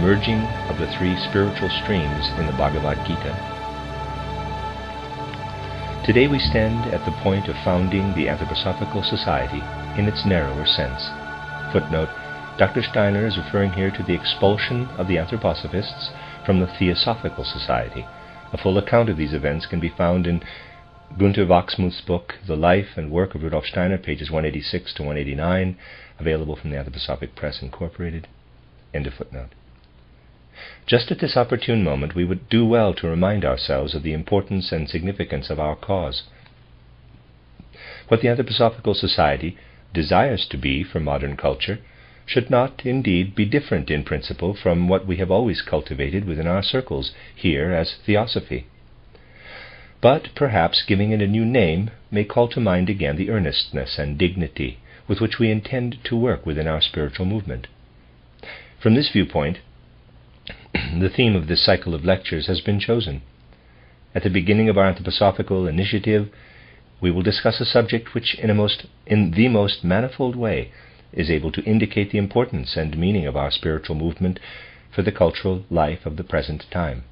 merging of the three spiritual streams in the Bhagavad Gita. Today we stand at the point of founding the Anthroposophical Society in its narrower sense. Footnote: Dr. Steiner is referring here to the expulsion of the Anthroposophists from the Theosophical Society. A full account of these events can be found in Günter Wachsmuth's book, The Life and Work of Rudolf Steiner, pages 186 to 189, available from the Anthroposophic Press, Incorporated. End of footnote. Just at this opportune moment, we would do well to remind ourselves of the importance and significance of our cause. What the Anthroposophical Society desires to be for modern culture should not, indeed, be different in principle from what we have always cultivated within our circles here as Theosophy. But perhaps giving it a new name may call to mind again the earnestness and dignity with which we intend to work within our spiritual movement. From this viewpoint, the theme of this cycle of lectures has been chosen. At the beginning of our anthroposophical initiative, we will discuss a subject which in the most manifold way is able to indicate the importance and meaning of our spiritual movement for the cultural life of the present time.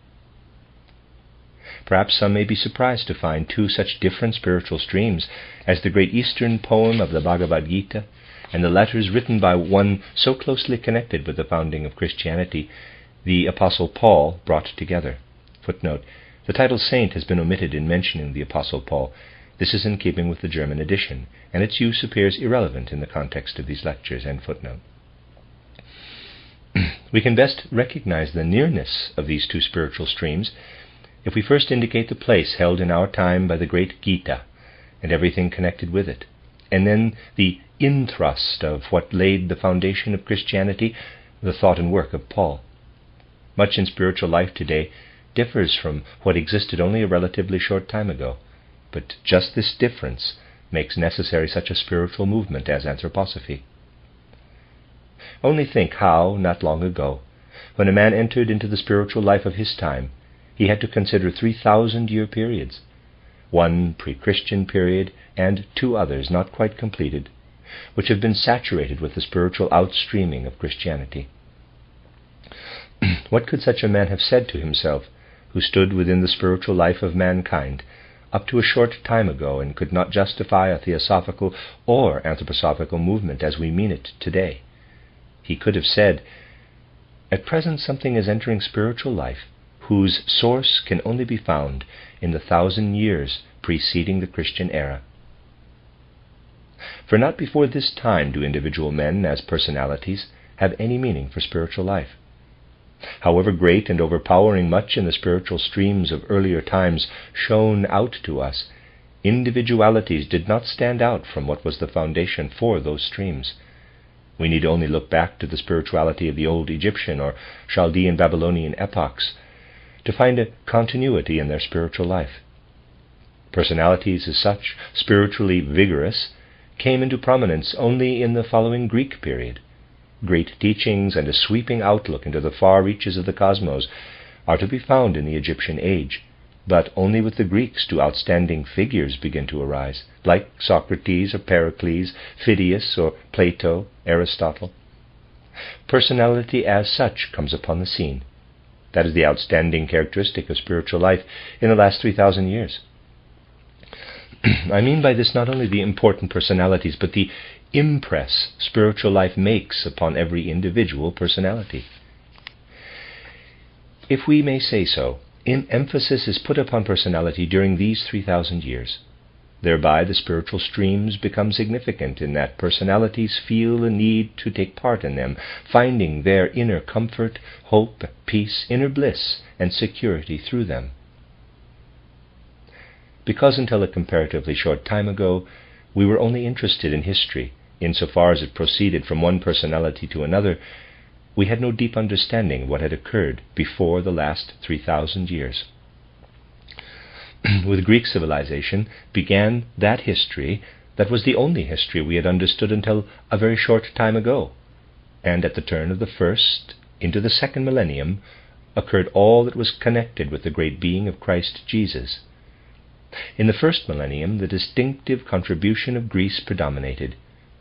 Perhaps some may be surprised to find two such different spiritual streams as the great Eastern poem of the Bhagavad Gita and the letters written by one so closely connected with the founding of Christianity, the Apostle Paul, brought together. Footnote: the title saint has been omitted in mentioning the Apostle Paul. This is in keeping with the German edition, and its use appears irrelevant in the context of these lectures. End footnote. We can best recognize the nearness of these two spiritual streams if we first indicate the place held in our time by the great Gita and everything connected with it, and then the inthrust of what laid the foundation of Christianity, the thought and work of Paul. Much in spiritual life today differs from what existed only a relatively short time ago, but just this difference makes necessary such a spiritual movement as anthroposophy. Only think how, not long ago, when a man entered into the spiritual life of his time, he had to consider 3,000-year periods, one pre-Christian period and two others not quite completed, which have been saturated with the spiritual outstreaming of Christianity. What could such a man have said to himself, who stood within the spiritual life of mankind up to a short time ago and could not justify a theosophical or anthroposophical movement as we mean it today? He could have said, "At present something is entering spiritual life whose source can only be found in the 1,000 years preceding the Christian era." For not before this time do individual men as personalities have any meaning for spiritual life. However great and overpowering much in the spiritual streams of earlier times shone out to us, individualities did not stand out from what was the foundation for those streams. We need only look back to the spirituality of the old Egyptian or Chaldean Babylonian epochs to find a continuity in their spiritual life. Personalities as such, spiritually vigorous, came into prominence only in the following Greek period. Great teachings and a sweeping outlook into the far reaches of the cosmos are to be found in the Egyptian age, but only with the Greeks do outstanding figures begin to arise, like Socrates or Pericles, Phidias or Plato, Aristotle. Personality as such comes upon the scene. That is the outstanding characteristic of spiritual life in the last 3,000 years. I mean by this not only the important personalities, but the impress spiritual life makes upon every individual personality. If we may say so, emphasis is put upon personality during these 3,000 years. Thereby the spiritual streams become significant in that personalities feel a need to take part in them, finding their inner comfort, hope, peace, inner bliss, and security through them. Because until a comparatively short time ago, we were only interested in history, insofar as it proceeded from one personality to another, we had no deep understanding of what had occurred before the last 3,000 years. With Greek civilization began that history that was the only history we had understood until a very short time ago, and at the turn of the first into the second millennium occurred all that was connected with the great being of Christ Jesus. In the first millennium, the distinctive contribution of Greece predominated,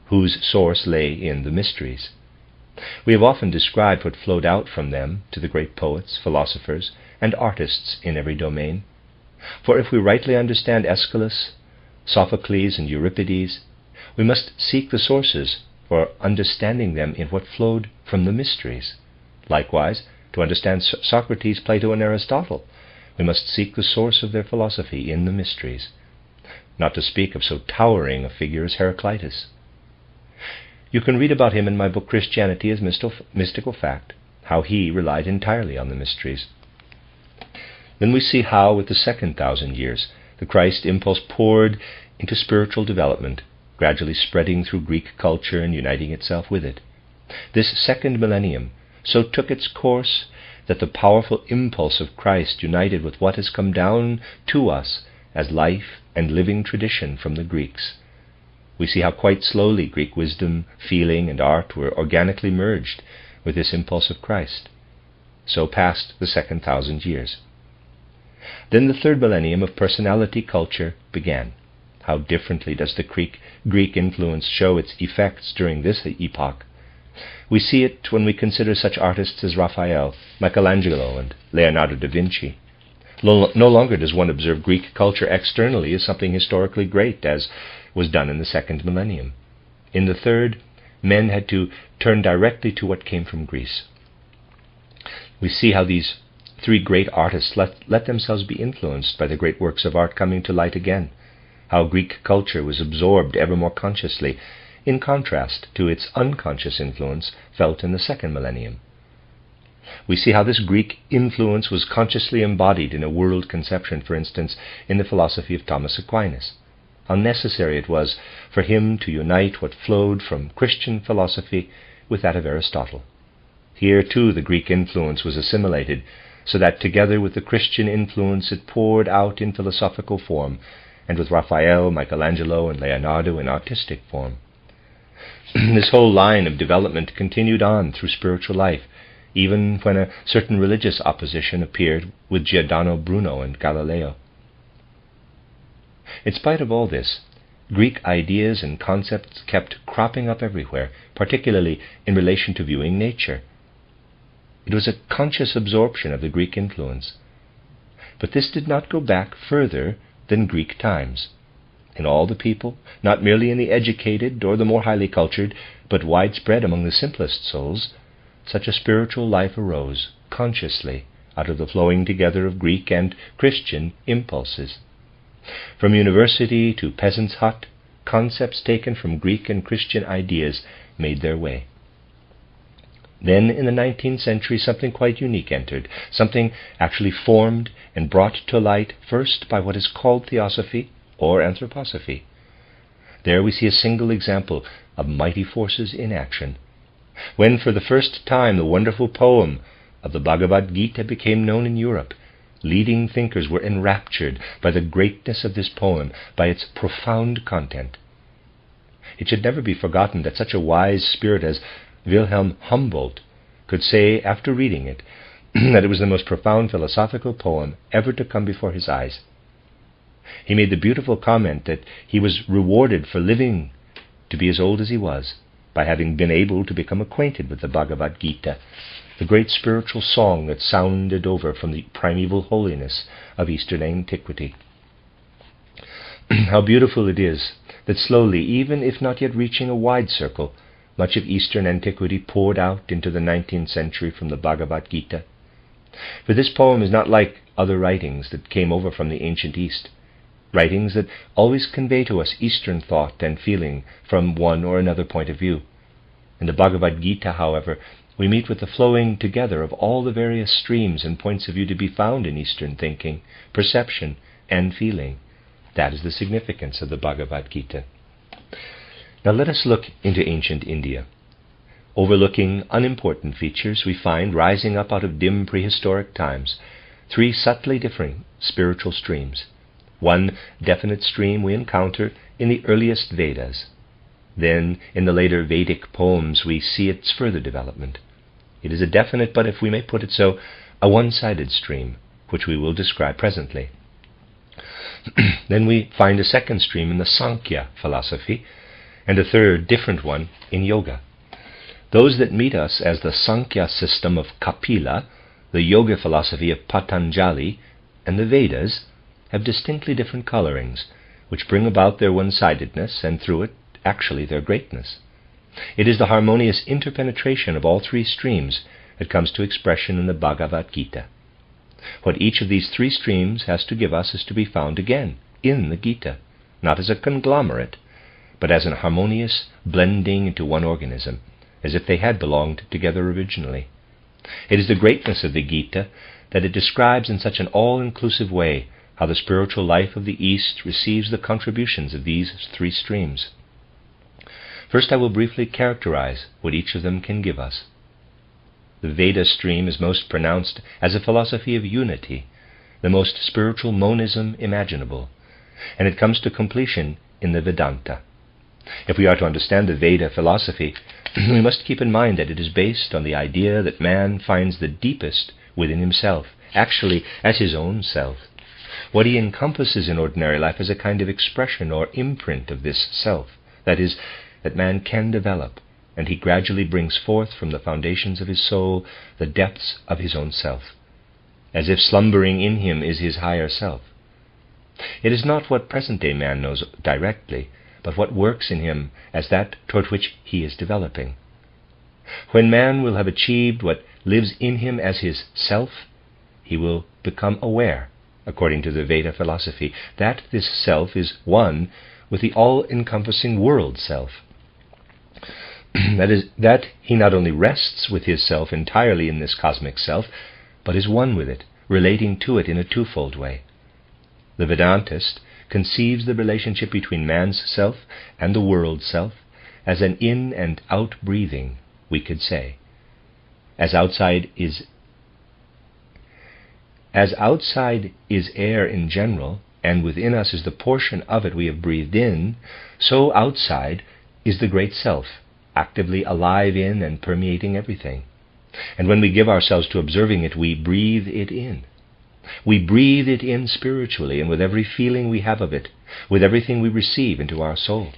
whose source lay in the mysteries. We have often described what flowed out from them to the great poets, philosophers, and artists in every domain. For if we rightly understand Aeschylus, Sophocles, and Euripides, we must seek the sources for understanding them in what flowed from the mysteries. Likewise, to understand Socrates, Plato, and Aristotle, we must seek the source of their philosophy in the mysteries, not to speak of so towering a figure as Heraclitus. You can read about him in my book Christianity as Mystical Fact, how he relied entirely on the mysteries. Then we see how, with the second 1,000 years, the Christ impulse poured into spiritual development, gradually spreading through Greek culture and uniting itself with it. This second millennium so took its course that the powerful impulse of Christ united with what has come down to us as life and living tradition from the Greeks. We see how quite slowly Greek wisdom, feeling, and art were organically merged with this impulse of Christ. So passed the second 1,000 years. Then the third millennium of personality culture began. How differently does the Greek influence show its effects during this epoch. We see it when we consider such artists as Raphael, Michelangelo, and Leonardo da Vinci. No longer does one observe Greek culture externally as something historically great, as was done in the second millennium. In the third, men had to turn directly to what came from Greece. We see how these three great artists let themselves be influenced by the great works of art coming to light again, how Greek culture was absorbed ever more consciously, in contrast to its unconscious influence felt in the second millennium. We see how this Greek influence was consciously embodied in a world conception, for instance, in the philosophy of Thomas Aquinas. How necessary it was for him to unite what flowed from Christian philosophy with that of Aristotle. Here, too, the Greek influence was assimilated, so that together with the Christian influence it poured out in philosophical form, and with Raphael, Michelangelo, and Leonardo in artistic form. This whole line of development continued on through spiritual life, even when a certain religious opposition appeared with Giordano Bruno and Galileo. In spite of all this, Greek ideas and concepts kept cropping up everywhere, particularly in relation to viewing nature. It was a conscious absorption of the Greek influence. But this did not go back further than Greek times. In all the people, not merely in the educated or the more highly cultured, but widespread among the simplest souls, such a spiritual life arose, consciously, out of the flowing together of Greek and Christian impulses. From university to peasant's hut, concepts taken from Greek and Christian ideas made their way. Then, in the 19th century, something quite unique entered, something actually formed and brought to light first by what is called theosophy or anthroposophy. There we see a single example of mighty forces in action. When for the first time the wonderful poem of the Bhagavad Gita became known in Europe, leading thinkers were enraptured by the greatness of this poem, by its profound content. It should never be forgotten that such a wise spirit as Wilhelm Humboldt could say after reading it that it was the most profound philosophical poem ever to come before his eyes. He made the beautiful comment that he was rewarded for living to be as old as he was, by having been able to become acquainted with the Bhagavad Gita, the great spiritual song that sounded over from the primeval holiness of Eastern antiquity. How beautiful it is that slowly, even if not yet reaching a wide circle, much of Eastern antiquity poured out into the 19th century from the Bhagavad Gita. For this poem is not like other writings that came over from the ancient East, writings that always convey to us Eastern thought and feeling from one or another point of view. In the Bhagavad Gita, however, we meet with the flowing together of all the various streams and points of view to be found in Eastern thinking, perception, and feeling. That is the significance of the Bhagavad Gita. Now let us look into ancient India. Overlooking unimportant features, we find, rising up out of dim prehistoric times, three subtly differing spiritual streams. One definite stream we encounter in the earliest Vedas. Then, in the later Vedic poems, we see its further development. It is a definite, but if we may put it so, a one-sided stream, which we will describe presently. Then we find a second stream in the Sankhya philosophy, and a third, different one, in yoga. Those that meet us as the Sankhya system of Kapila, the Yoga philosophy of Patanjali, and the Vedas have distinctly different colorings, which bring about their one-sidedness and through it actually their greatness. It is the harmonious interpenetration of all three streams that comes to expression in the Bhagavad Gita. What each of these three streams has to give us is to be found again in the Gita, not as a conglomerate, but as an harmonious blending into one organism, as if they had belonged together originally. It is the greatness of the Gita that it describes in such an all-inclusive way how the spiritual life of the East receives the contributions of these three streams. First, I will briefly characterize what each of them can give us. The Veda stream is most pronounced as a philosophy of unity, the most spiritual monism imaginable, and it comes to completion in the Vedanta. If we are to understand the Veda philosophy, we must keep in mind that it is based on the idea that man finds the deepest within himself, actually as his own self. What he encompasses in ordinary life is a kind of expression or imprint of this self, that is, that man can develop, and he gradually brings forth from the foundations of his soul the depths of his own self, as if slumbering in him is his higher self. It is not what present-day man knows directly, but what works in him as that toward which he is developing. When man will have achieved what lives in him as his self, he will become aware, according to the Veda philosophy, that this self is one with the all-encompassing world self. That is, that he not only rests with his self entirely in this cosmic self, but is one with it, relating to it in a twofold way. The Vedantist conceives the relationship between man's self and the world self as an in and out breathing, we could say. As outside is air in general, and within us is the portion of it we have breathed in, so outside is the great self, actively alive in and permeating everything. And when we give ourselves to observing it, we breathe it in. We breathe it in spiritually, and with every feeling we have of it, with everything we receive into our soul.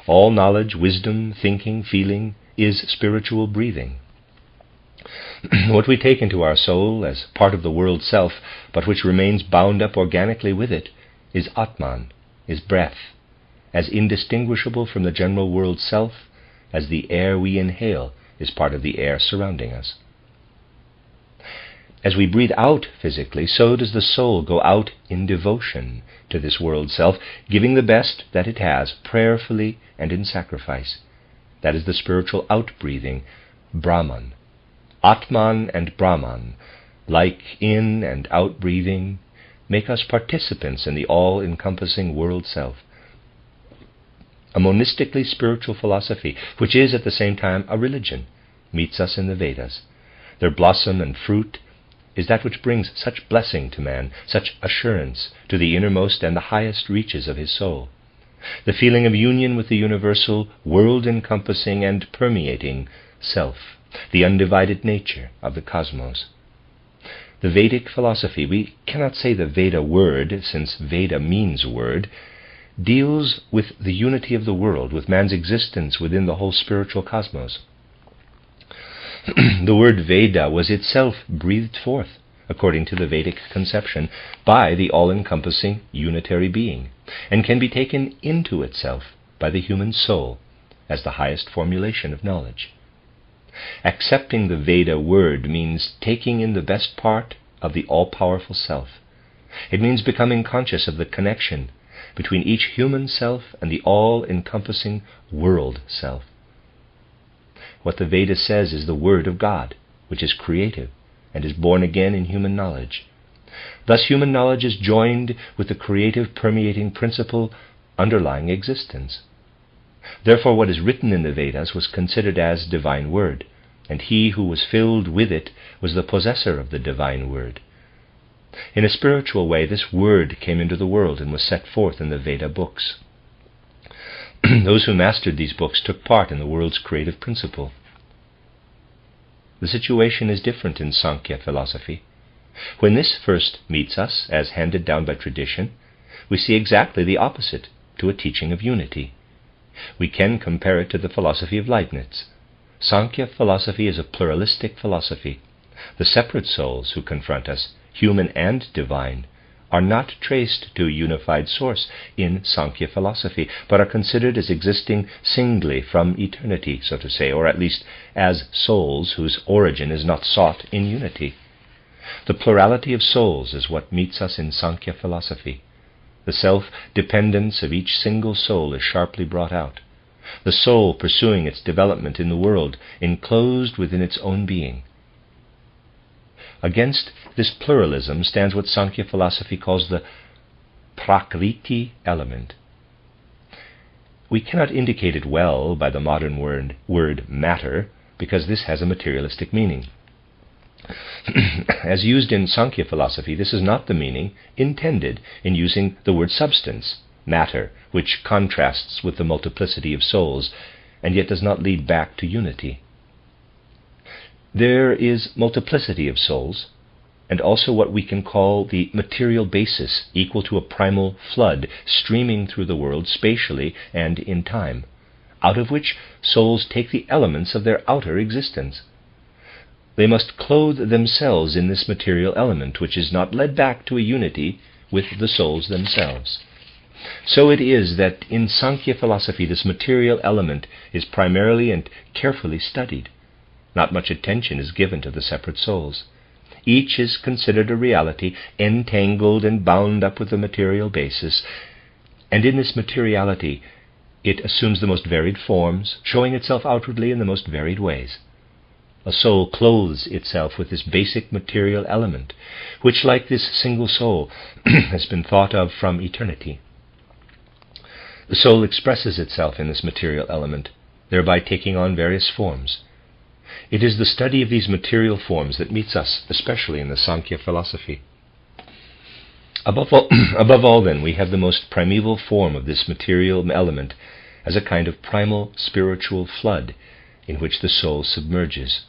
All knowledge, wisdom, thinking, feeling is spiritual breathing. What we take into our soul as part of the world self, but which remains bound up organically with it, is Atman, is breath, as indistinguishable from the general world self as the air we inhale is part of the air surrounding us. As we breathe out physically, so does the soul go out in devotion to this world self, giving the best that it has, prayerfully and in sacrifice. That is the spiritual out-breathing, Brahman. Atman and Brahman, like in and out-breathing, make us participants in the all-encompassing world self. A monistically spiritual philosophy, which is at the same time a religion, meets us in the Vedas. Their blossom and fruit is that which brings such blessing to man, such assurance to the innermost and the highest reaches of his soul. The feeling of union with the universal, world-encompassing and permeating self, the undivided nature of the cosmos. The Vedic philosophy, we cannot say the Veda word, since Veda means word, deals with the unity of the world, with man's existence within the whole spiritual cosmos. The word Veda was itself breathed forth, according to the Vedic conception, by the all-encompassing unitary being, and can be taken into itself by the human soul as the highest formulation of knowledge. Accepting the Veda word means taking in the best part of the all-powerful self. It means becoming conscious of the connection between each human self and the all-encompassing world self. What the Veda says is the Word of God, which is creative and is born again in human knowledge. Thus human knowledge is joined with the creative permeating principle underlying existence. Therefore what is written in the Vedas was considered as divine word, and he who was filled with it was the possessor of the divine word. In a spiritual way, this word came into the world and was set forth in the Veda books. Those who mastered these books took part in the world's creative principle. The situation is different in Sankhya philosophy. When this first meets us, as handed down by tradition, we see exactly the opposite to a teaching of unity. We can compare it to the philosophy of Leibniz. Sankhya philosophy is a pluralistic philosophy. The separate souls who confront us, human and divine, are not traced to a unified source in Sankhya philosophy, but are considered as existing singly from eternity, so to say, or at least as souls whose origin is not sought in unity. The plurality of souls is what meets us in Sankhya philosophy. The self-dependence of each single soul is sharply brought out. The soul pursuing its development in the world, enclosed within its own being. Against this pluralism stands what Sankhya philosophy calls the prakriti element. We cannot indicate it well by the modern word matter, because this has a materialistic meaning. As used in Sankhya philosophy, this is not the meaning intended in using the word substance, matter, which contrasts with the multiplicity of souls, and yet does not lead back to unity. There is multiplicity of souls, and also what we can call the material basis equal to a primal flood streaming through the world spatially and in time, out of which souls take the elements of their outer existence. They must clothe themselves in this material element, which is not led back to a unity with the souls themselves. So it is that in Sankhya philosophy this material element is primarily and carefully studied. Not much attention is given to the separate souls. Each is considered a reality, entangled and bound up with the material basis, and in this materiality it assumes the most varied forms, showing itself outwardly in the most varied ways. A soul clothes itself with this basic material element, which, like this single soul, has been thought of from eternity. The soul expresses itself in this material element, thereby taking on various forms. It is the study of these material forms that meets us, especially in the Sankhya philosophy. Above all, then, we have the most primeval form of this material element as a kind of primal spiritual flood in which the soul submerges.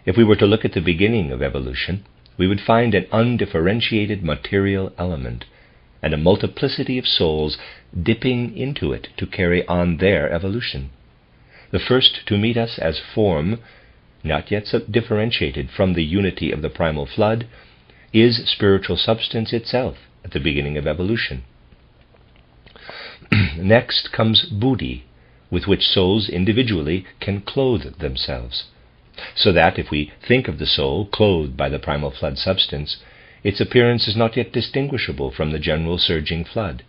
If we were to look at the beginning of evolution, we would find an undifferentiated material element and a multiplicity of souls dipping into it to carry on their evolution. The first to meet us as form, not yet differentiated from the unity of the primal flood, is spiritual substance itself at the beginning of evolution. Next comes buddhi, with which souls individually can clothe themselves, so that if we think of the soul clothed by the primal flood substance, its appearance is not yet distinguishable from the general surging flood.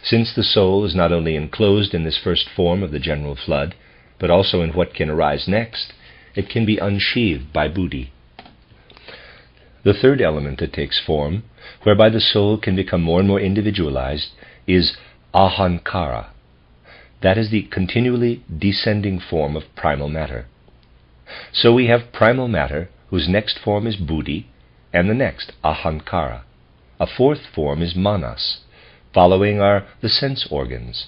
Since the soul is not only enclosed in this first form of the general flood, but also in what can arise next, it can be unsheathed by buddhi. The third element that takes form, whereby the soul can become more and more individualized, is ahankara. That is the continually descending form of primal matter. So we have primal matter, whose next form is buddhi, and the next, ahankara. A fourth form is manas. Following are the sense organs.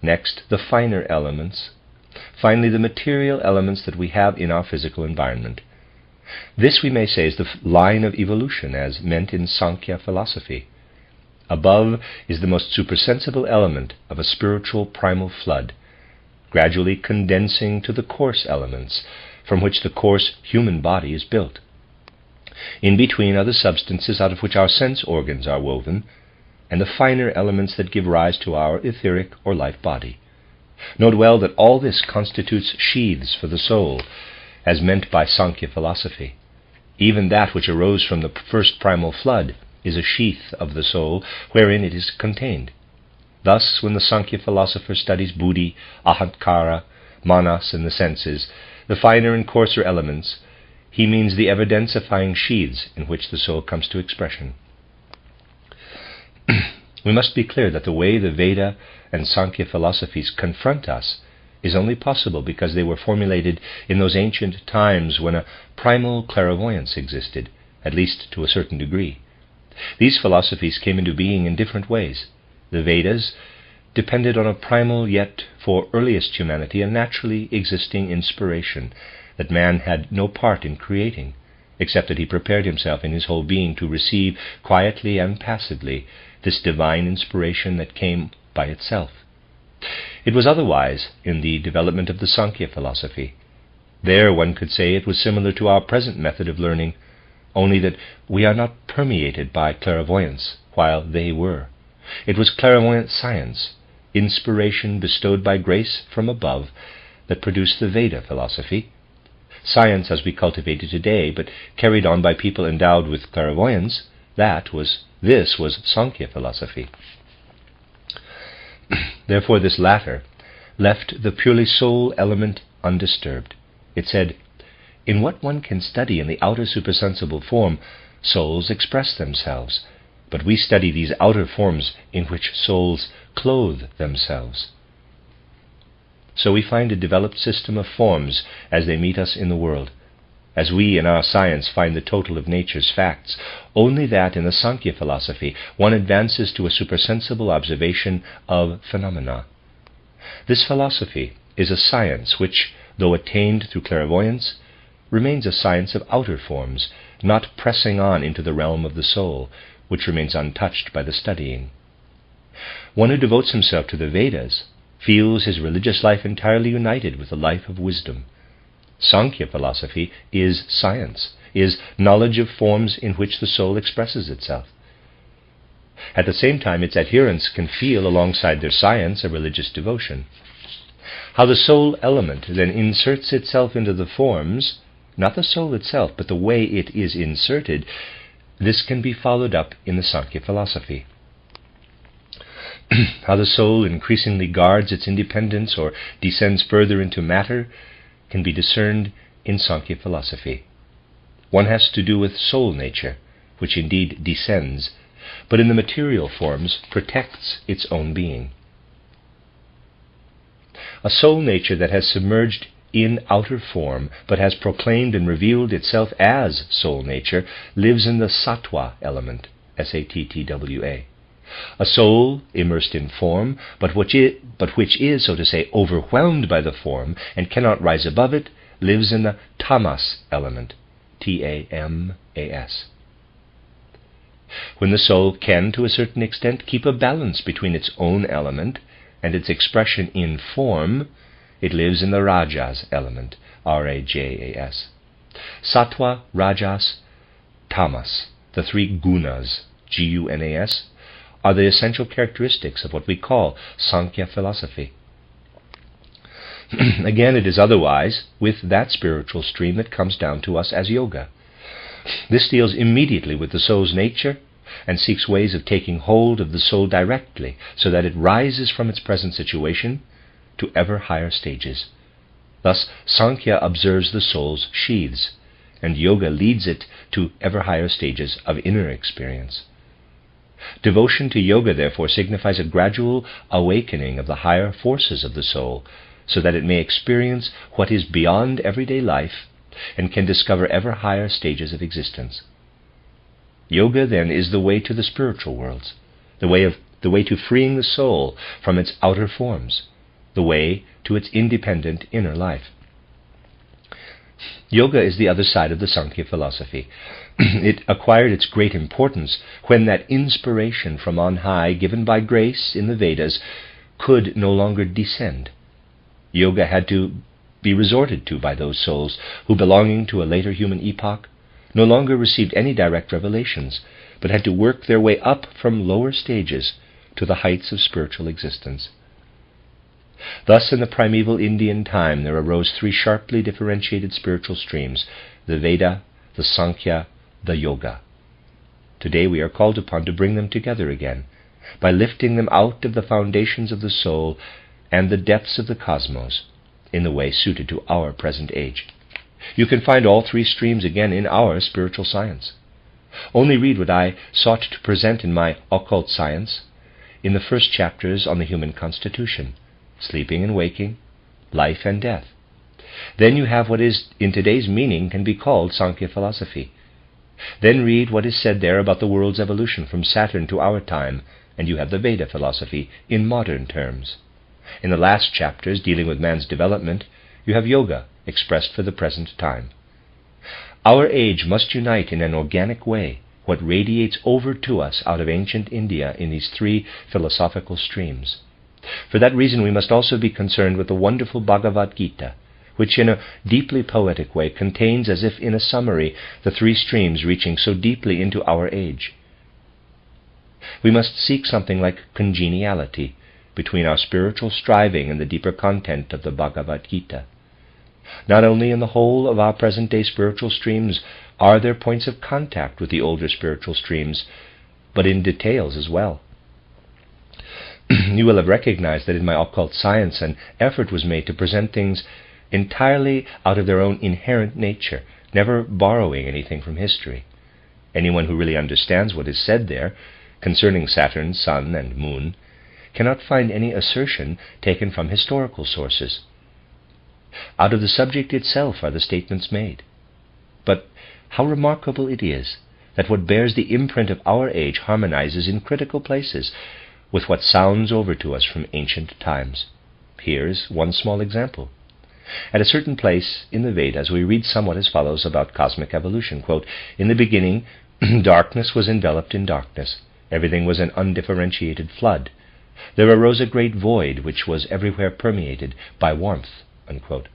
Next, the finer elements. Finally, the material elements that we have in our physical environment. This, we may say, is the line of evolution as meant in Sankhya philosophy. Above is the most supersensible element of a spiritual primal flood, gradually condensing to the coarse elements, from which the coarse human body is built. In between are the substances out of which our sense organs are woven, and the finer elements that give rise to our etheric or life body. Note well that all this constitutes sheaths for the soul, as meant by Sankhya philosophy. Even that which arose from the first primal flood is a sheath of the soul wherein it is contained. Thus, when the Sankhya philosopher studies buddhi, ahankara, manas, and the senses, the finer and coarser elements, he means the evidensifying sheaths in which the soul comes to expression. We must be clear that the way the Veda and Sankhya philosophies confront us is only possible because they were formulated in those ancient times when a primal clairvoyance existed, at least to a certain degree. These philosophies came into being in different ways. The Vedas depended on a primal yet, for earliest humanity, a naturally existing inspiration that man had no part in creating, except that he prepared himself in his whole being to receive quietly and passively this divine inspiration that came by itself. It was otherwise in the development of the Sankhya philosophy. There one could say it was similar to our present method of learning, only that we are not permeated by clairvoyance, while they were. It was clairvoyant science, inspiration bestowed by grace from above, that produced the Veda philosophy. Science as we cultivate it today, but carried on by people endowed with clairvoyance, this was Sankhya philosophy. Therefore this latter left the purely soul element undisturbed. It said, in what one can study in the outer supersensible form, souls express themselves, but we study these outer forms in which souls clothe themselves. So we find a developed system of forms as they meet us in the world, as we in our science find the total of nature's facts, only that in the Sankhya philosophy one advances to a supersensible observation of phenomena. This philosophy is a science which, though attained through clairvoyance, remains a science of outer forms, not pressing on into the realm of the soul, which remains untouched by the studying. One who devotes himself to the Vedas feels his religious life entirely united with the life of wisdom. Sankhya philosophy is science, is knowledge of forms in which the soul expresses itself. At the same time, its adherents can feel alongside their science a religious devotion. How the soul element then inserts itself into the forms, not the soul itself, but the way it is inserted, this can be followed up in the Sankhya philosophy. How the soul increasingly guards its independence or descends further into matter can be discerned in Sankhya philosophy. One has to do with soul nature, which indeed descends, but in the material forms protects its own being. A soul nature that has submerged in outer form, but has proclaimed and revealed itself as soul nature, lives in the sattva element, S-A-T-T-W-A. A soul immersed in form, but which is, so to say, overwhelmed by the form and cannot rise above it, lives in the tamas element, T-A-M-A-S. When the soul can, to a certain extent, keep a balance between its own element and its expression in form, it lives in the rajas element, R-A-J-A-S. Sattva, rajas, tamas, the three gunas, G-U-N-A-S, are the essential characteristics of what we call Sankhya philosophy. Again, it is otherwise with that spiritual stream that comes down to us as yoga. This deals immediately with the soul's nature and seeks ways of taking hold of the soul directly so that it rises from its present situation to ever higher stages. Thus, Sankhya observes the soul's sheaths, and yoga leads it to ever higher stages of inner experience. Devotion to yoga, therefore, signifies a gradual awakening of the higher forces of the soul, so that it may experience what is beyond everyday life and can discover ever higher stages of existence. Yoga, then, is the way to the spiritual worlds, the way to freeing the soul from its outer forms, the way to its independent inner life. Yoga is the other side of the Sankhya philosophy. It acquired its great importance when that inspiration from on high given by grace in the Vedas could no longer descend. Yoga had to be resorted to by those souls who, belonging to a later human epoch, no longer received any direct revelations, but had to work their way up from lower stages to the heights of spiritual existence. Thus, in the primeval Indian time, there arose three sharply differentiated spiritual streams: the Veda, the Sankhya, the Yoga. Today we are called upon to bring them together again, by lifting them out of the foundations of the soul and the depths of the cosmos, in the way suited to our present age. You can find all three streams again in our spiritual science. Only read what I sought to present in my occult science, in the first chapters on the human constitution, sleeping and waking, life and death. Then you have what is, in today's meaning, can be called Sankhya philosophy. Then read what is said there about the world's evolution from Saturn to our time, and you have the Veda philosophy in modern terms. In the last chapters, dealing with man's development, you have yoga expressed for the present time. Our age must unite in an organic way what radiates over to us out of ancient India in these three philosophical streams. For that reason we must also be concerned with the wonderful Bhagavad Gita, which in a deeply poetic way contains, as if in a summary, the three streams reaching so deeply into our age. We must seek something like congeniality between our spiritual striving and the deeper content of the Bhagavad Gita. Not only in the whole of our present-day spiritual streams are there points of contact with the older spiritual streams, but in details as well. You will have recognized that in my occult science an effort was made to present things entirely out of their own inherent nature, never borrowing anything from history. Anyone who really understands what is said there concerning Saturn, Sun, and Moon cannot find any assertion taken from historical sources. Out of the subject itself are the statements made. But how remarkable it is that what bears the imprint of our age harmonizes in critical places with what sounds over to us from ancient times. Here is one small example. At a certain place in the Vedas we read somewhat as follows about cosmic evolution. Quote, "In the beginning, darkness was enveloped in darkness. Everything was an undifferentiated flood. There arose a great void which was everywhere permeated by warmth." Unquote.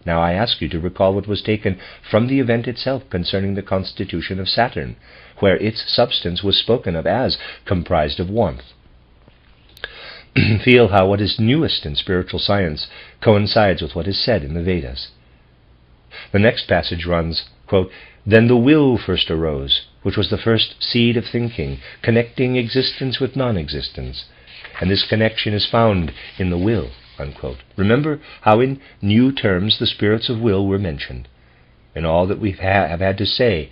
Now I ask you to recall what was taken from the event itself concerning the constitution of Saturn, where its substance was spoken of as comprised of warmth. Feel how what is newest in spiritual science coincides with what is said in the Vedas. The next passage runs, quote, "Then the will first arose, which was the first seed of thinking, connecting existence with non-existence. And this connection is found in the will." Unquote. Remember how in new terms the spirits of will were mentioned. In all that we have had to say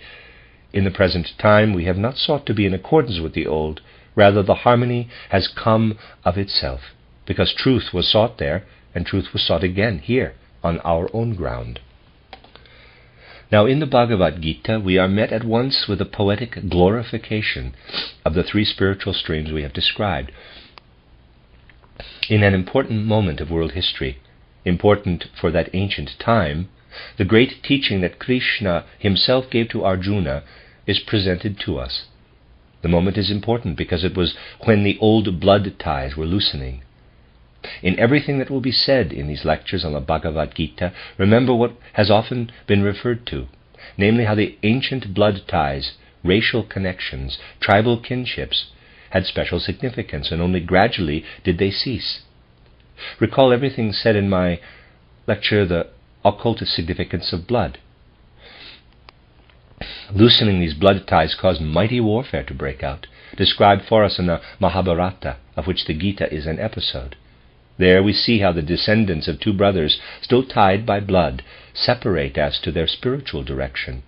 in the present time, we have not sought to be in accordance with the old. Rather, the harmony has come of itself, because truth was sought there, and truth was sought again here, on our own ground. Now, in the Bhagavad Gita, we are met at once with a poetic glorification of the three spiritual streams we have described. In an important moment of world history, important for that ancient time, the great teaching that Krishna himself gave to Arjuna is presented to us. The moment is important because it was when the old blood ties were loosening. In everything that will be said in these lectures on the Bhagavad Gita, remember what has often been referred to, namely how the ancient blood ties, racial connections, tribal kinships, had special significance, and only gradually did they cease. Recall everything said in my lecture, The Occultist Significance of Blood. Loosening these blood ties caused mighty warfare to break out, described for us in the Mahabharata, of which the Gita is an episode. There we see how the descendants of two brothers, still tied by blood, separate as to their spiritual direction,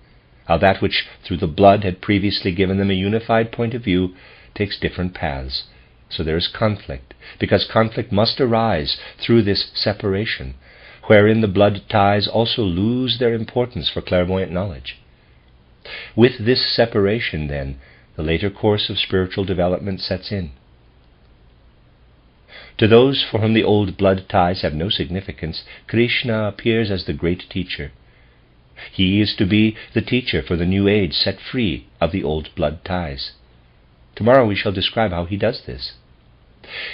how that which through the blood had previously given them a unified point of view takes different paths. So there is conflict, because conflict must arise through this separation, wherein the blood ties also lose their importance for clairvoyant knowledge. With this separation, then, the later course of spiritual development sets in. To those for whom the old blood ties have no significance, Krishna appears as the great teacher. He is to be the teacher for the new age set free of the old blood ties. Tomorrow we shall describe how he does this.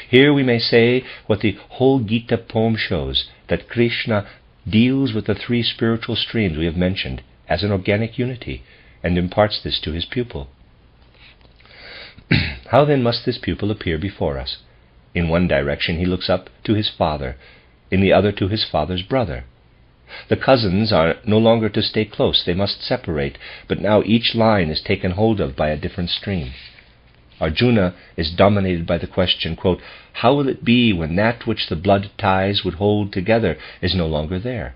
Here we may say what the whole Gita poem shows, that Krishna deals with the three spiritual streams we have mentioned as an organic unity, and imparts this to his pupil. How then must this pupil appear before us? In one direction he looks up to his father, in the other to his father's brother. The cousins are no longer to stay close, they must separate, but now each line is taken hold of by a different stream. Arjuna is dominated by the question, quote, "How will it be when that which the blood ties would hold together is no longer there?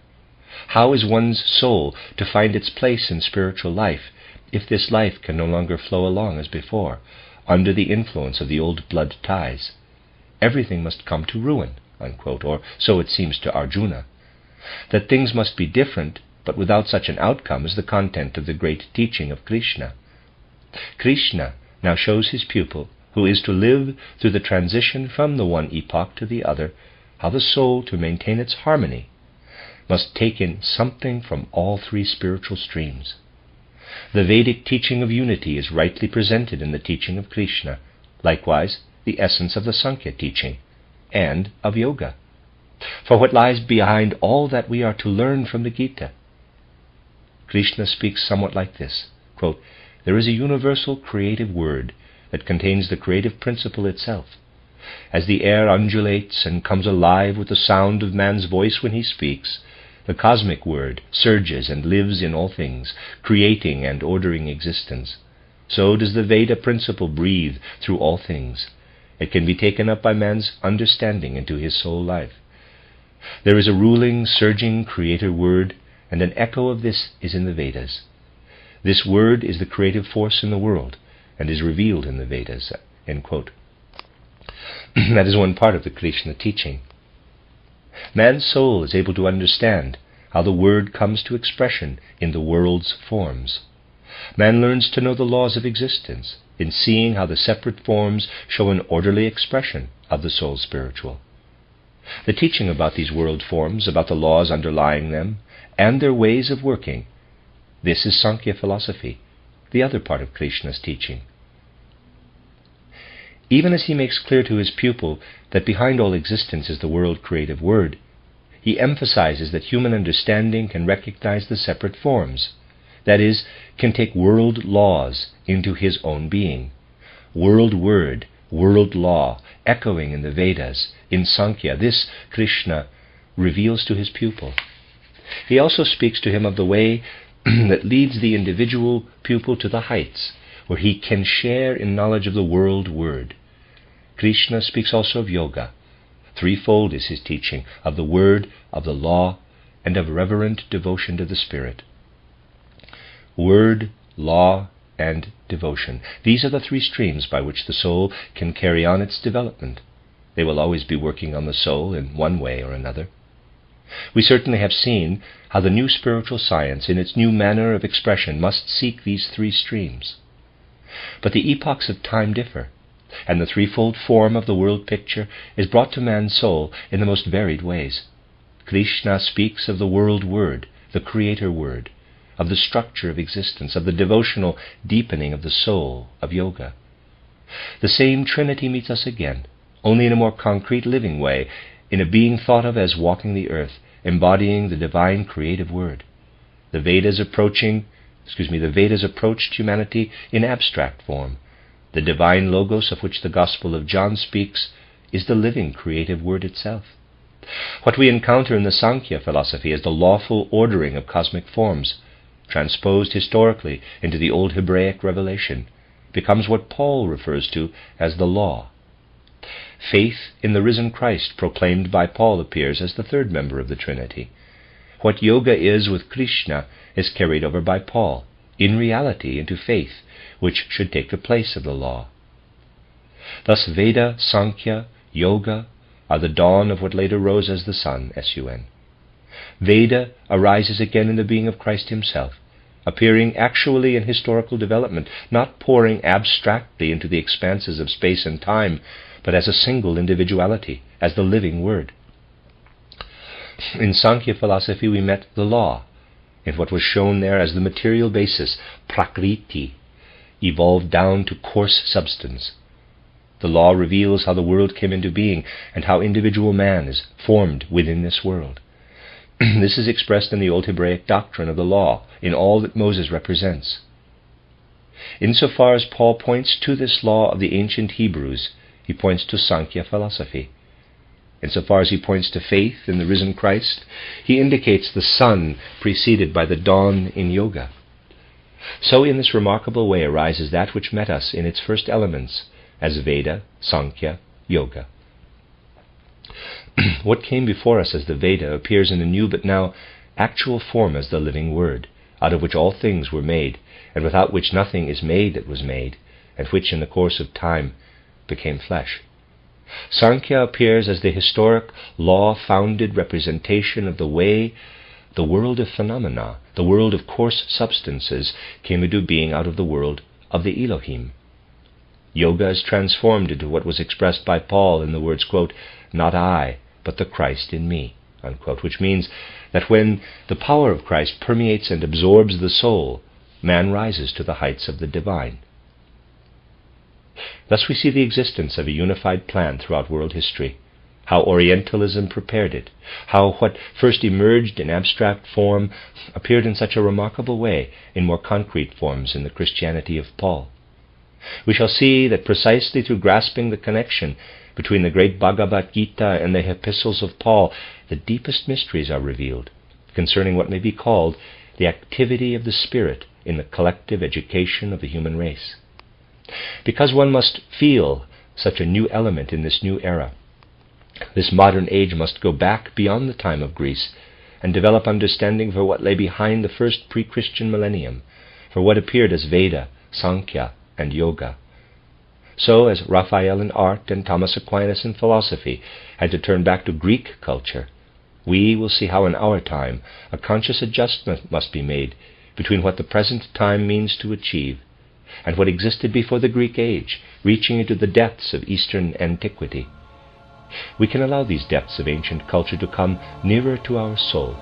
How is one's soul to find its place in spiritual life if this life can no longer flow along as before, under the influence of the old blood ties? Everything must come to ruin," unquote, or so it seems to Arjuna. That things must be different, but without such an outcome, is the content of the great teaching of Krishna. Krishna now shows his pupil, who is to live through the transition from the one epoch to the other, how the soul, to maintain its harmony, must take in something from all three spiritual streams. The Vedic teaching of unity is rightly presented in the teaching of Krishna, likewise the essence of the Sankhya teaching. and of yoga, for what lies behind all that we are to learn from the Gita. Krishna speaks somewhat like this, quote, "There is a universal creative word that contains the creative principle itself. As the air undulates and comes alive with the sound of man's voice when he speaks, the cosmic word surges and lives in all things, creating and ordering existence. So does the Veda principle breathe through all things. It can be taken up by man's understanding into his soul life. There is a ruling, surging creator word, and an echo of this is in the Vedas. This word is the creative force in the world, and is revealed in the Vedas." End quote. That is one part of the Krishna teaching. Man's soul is able to understand how the word comes to expression in the world's forms. Man learns to know the laws of existence in seeing how the separate forms show an orderly expression of the soul spiritual. The teaching about these world forms, about the laws underlying them, and their ways of working, this is Sankhya philosophy, the other part of Krishna's teaching. Even as he makes clear to his pupil that behind all existence is the world creative word, he emphasizes that human understanding can recognize the separate forms, that is, can take world laws into his own being. World word, world law, echoing in the Vedas, in Sankhya, this Krishna reveals to his pupil. He also speaks to him of the way that leads the individual pupil to the heights, where he can share in knowledge of the world word. Krishna speaks also of yoga. Threefold is his teaching, of the word, of the law, and of reverent devotion to the Spirit. Word, law, and devotion. These are the three streams by which the soul can carry on its development. They will always be working on the soul in one way or another. We certainly have seen how the new spiritual science, in its new manner of expression, must seek these three streams. But the epochs of time differ, and the threefold form of the world picture is brought to man's soul in the most varied ways. Krishna speaks of the world word, the creator word, of the structure of existence, of the devotional deepening of the soul, of yoga. The same Trinity meets us again, only in a more concrete living way, in a being thought of as walking the earth, embodying the divine creative word. The Vedas approached humanity in abstract form. The divine logos of which the Gospel of John speaks is the living creative word itself. What we encounter in the Sankhya philosophy is the lawful ordering of cosmic forms, transposed historically into the old Hebraic revelation, becomes what Paul refers to as the law. Faith in the risen Christ proclaimed by Paul appears as the third member of the Trinity. What yoga is with Krishna is carried over by Paul, in reality, into faith, which should take the place of the law. Thus Veda, Sankhya, Yoga are the dawn of what later rose as the sun, S-U-N. Veda arises again in the being of Christ himself, appearing actually in historical development, not pouring abstractly into the expanses of space and time, but as a single individuality, as the living word. In Sankhya philosophy we met the law, in what was shown there as the material basis, prakriti, evolved down to coarse substance. The law reveals how the world came into being and how individual man is formed within this world. This is expressed in the old Hebraic doctrine of the law, in all that Moses represents. Insofar as Paul points to this law of the ancient Hebrews, he points to Sankhya philosophy. Insofar as he points to faith in the risen Christ, he indicates the sun preceded by the dawn in yoga. So in this remarkable way arises that which met us in its first elements as Veda, Sankhya, Yoga. What came before us as the Veda appears in a new but now actual form as the living word, out of which all things were made, and without which nothing is made that was made, and which in the course of time became flesh. Sankhya appears as the historic, law-founded representation of the way the world of phenomena, the world of coarse substances, came into being out of the world of the Elohim. Yoga is transformed into what was expressed by Paul in the words, quote, "Not I, but the Christ in me," unquote, which means that when the power of Christ permeates and absorbs the soul, man rises to the heights of the divine. Thus we see the existence of a unified plan throughout world history, how Orientalism prepared it, how what first emerged in abstract form appeared in such a remarkable way in more concrete forms in the Christianity of Paul. We shall see that precisely through grasping the connection between the great Bhagavad Gita and the Epistles of Paul, the deepest mysteries are revealed concerning what may be called the activity of the Spirit in the collective education of the human race. Because one must feel such a new element in this new era, this modern age must go back beyond the time of Greece and develop understanding for what lay behind the first pre-Christian millennium, for what appeared as Veda, Sankhya, and Yoga. So, as Raphael in art and Thomas Aquinas in philosophy had to turn back to Greek culture, we will see how in our time a conscious adjustment must be made between what the present time means to achieve and what existed before the Greek age, reaching into the depths of Eastern antiquity. We can allow these depths of ancient culture to come nearer to our soul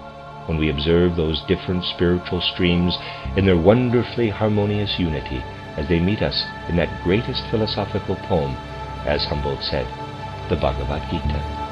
when we observe those different spiritual streams in their wonderfully harmonious unity as they meet us in that greatest philosophical poem, as Humboldt said, the Bhagavad Gita.